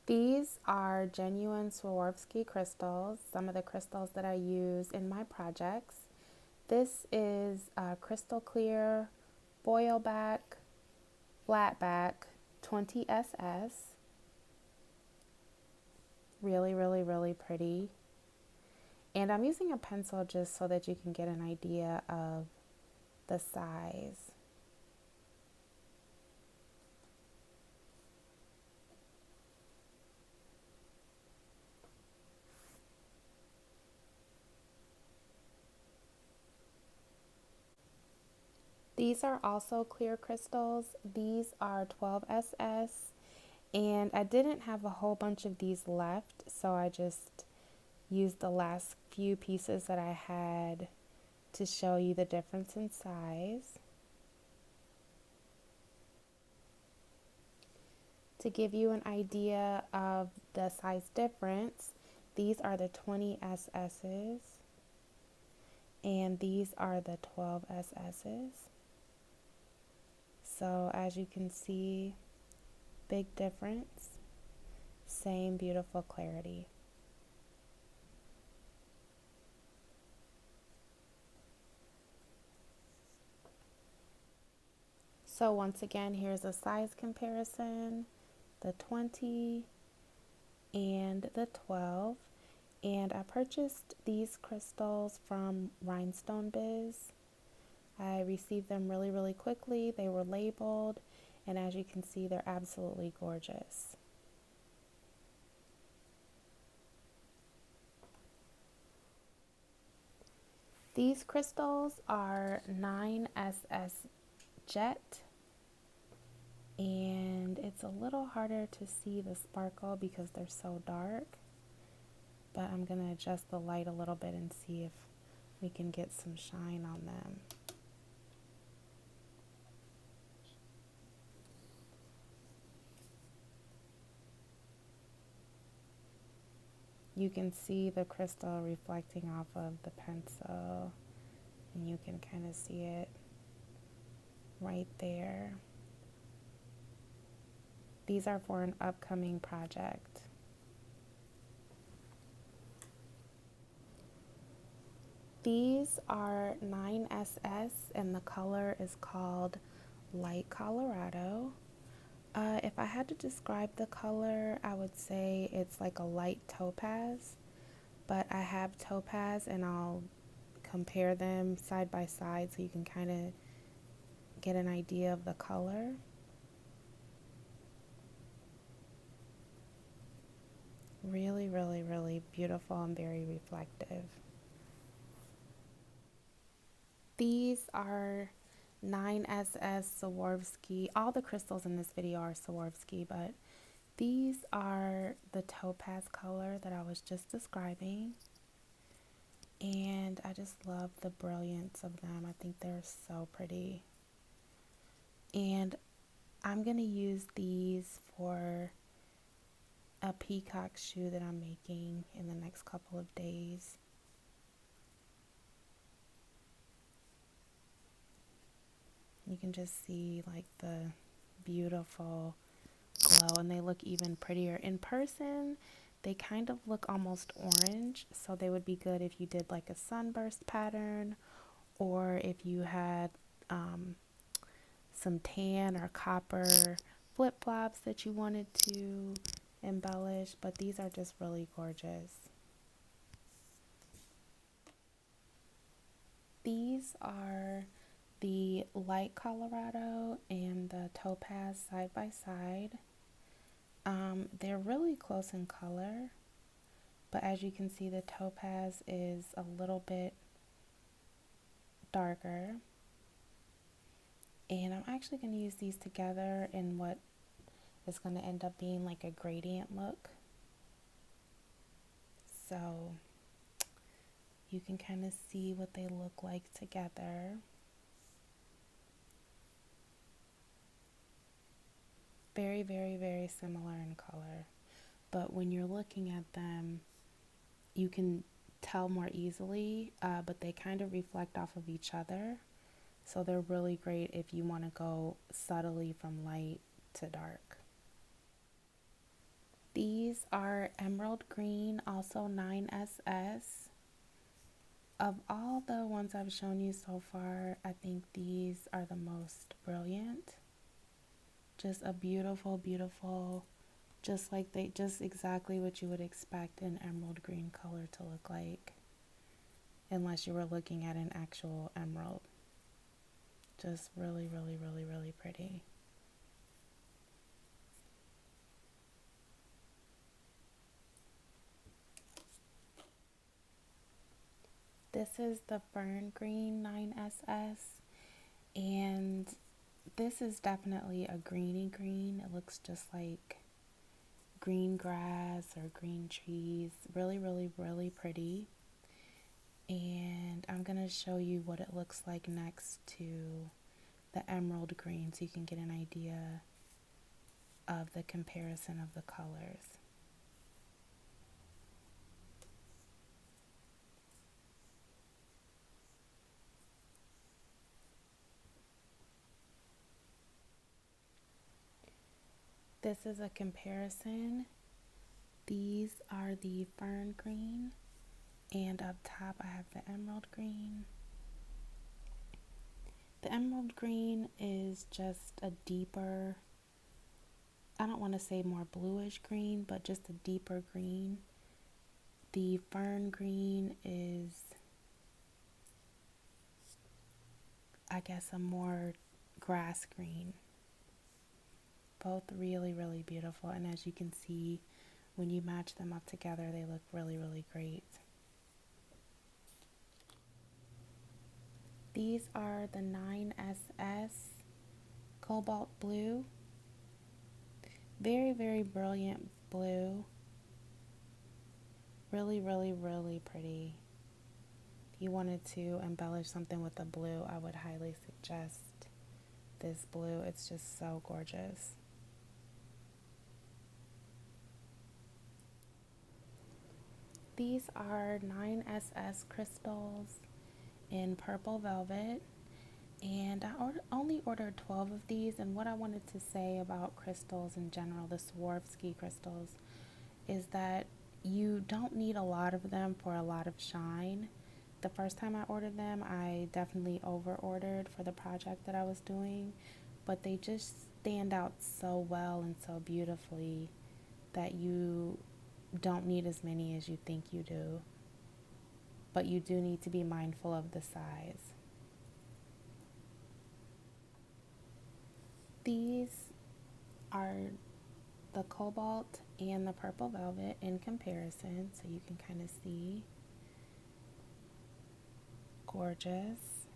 These are genuine Swarovski crystals, some of the crystals that I use in my projects. This is a crystal clear foil back, flat back 20SS. Really, really, really pretty. And I'm using a pencil just so that you can get an idea of the size. These are also clear crystals. These are 12SS, and I didn't have a whole bunch of these left, so I just used the last few pieces that I had to show you the difference in size. To give you an idea of the size difference, these are the 20SS's and these are the 12SS's. So as you can see, big difference, same beautiful clarity. So once again, here's a size comparison, the 20 and the 12. And I purchased these crystals from Rhinestone Biz. I received them really, really quickly. They were labeled, and as you can see, they're absolutely gorgeous. These crystals are 9SS Jet, and it's a little harder to see the sparkle because they're so dark, but I'm going to adjust the light a little bit and see if we can get some shine on them. You can see the crystal reflecting off of the pencil, and you can kind of see it right there. These are for an upcoming project. These are 9SS, and the color is called Light Colorado. If I had to describe the color, I would say it's like a light topaz, but I have topaz and I'll compare them side by side so you can kind of get an idea of the color. Really, really, really beautiful and very reflective. These are 9SS Swarovski. All the crystals in this video are Swarovski, but these are the topaz color that I was just describing. And I just love the brilliance of them. I think they're so pretty. And I'm going to use these for a peacock shoe that I'm making in the next couple of days. You can just see like the beautiful glow, and they look even prettier in person. They kind of look almost orange, so they would be good if you did like a sunburst pattern, or if you had some tan or copper flip-flops that you wanted to embellish, but these are just really gorgeous. These are the light Colorado and the topaz side by side. They're really close in color, but as you can see, the topaz is a little bit darker. And I'm actually going to use these together in what is going to end up being like a gradient look. So you can kind of see what they look like together. Very, very, very similar in color. But when you're looking at them, you can tell more easily, but they kind of reflect off of each other. So they're really great if you want to go subtly from light to dark. These These are emerald green, also 9SS. Of all the ones I've shown you so far, I think these are the most brilliant. Just a beautiful, beautiful, just exactly what you would expect an emerald green color to look like, unless you were looking at an actual emerald. Just really, really, really, really pretty. This is the fern green 9SS, and this is definitely a greeny green. It looks just like green grass or green trees. Really, really, really pretty. And I'm going to show you what it looks like next to the emerald green so you can get an idea of the comparison of the colors. This is a comparison. These are the fern green, and up top I have the emerald green. The emerald green is just a deeper, I don't want to say more bluish green, but just a deeper green. The fern green is, I guess, a more grass green. Both really, really beautiful, and as you can see, when you match them up together, they look really, really great. These are the 9SS Cobalt Blue. Very, very brilliant blue. Really, really, really pretty. If you wanted to embellish something with a blue, I would highly suggest this blue. It's just so gorgeous. These are 9SS crystals in purple velvet, and I only ordered 12 of these. And what I wanted to say about crystals in general, the Swarovski crystals, is that you don't need a lot of them for a lot of shine. The first time I ordered them, I definitely over ordered for the project that I was doing, but they just stand out so well and so beautifully that you don't need as many as you think you do, but you do need to be mindful of the size. These are the cobalt and the purple velvet in comparison, so you can kind of see. Gorgeous.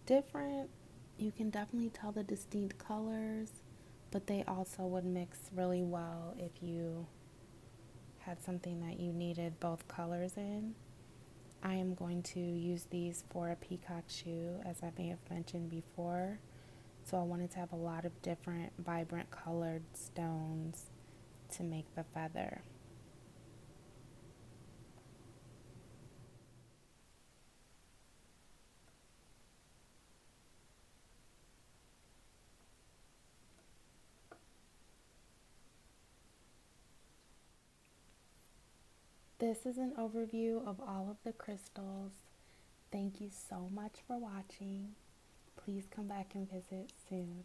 Different. You can definitely tell the distinct colors, but they also would mix really well if you had something that you needed both colors in. I am going to use these for a peacock shoe, as I may have mentioned before. So I wanted to have a lot of different vibrant colored stones to make the feather. This is an overview of all of the crystals. Thank you so much for watching. Please come back and visit soon.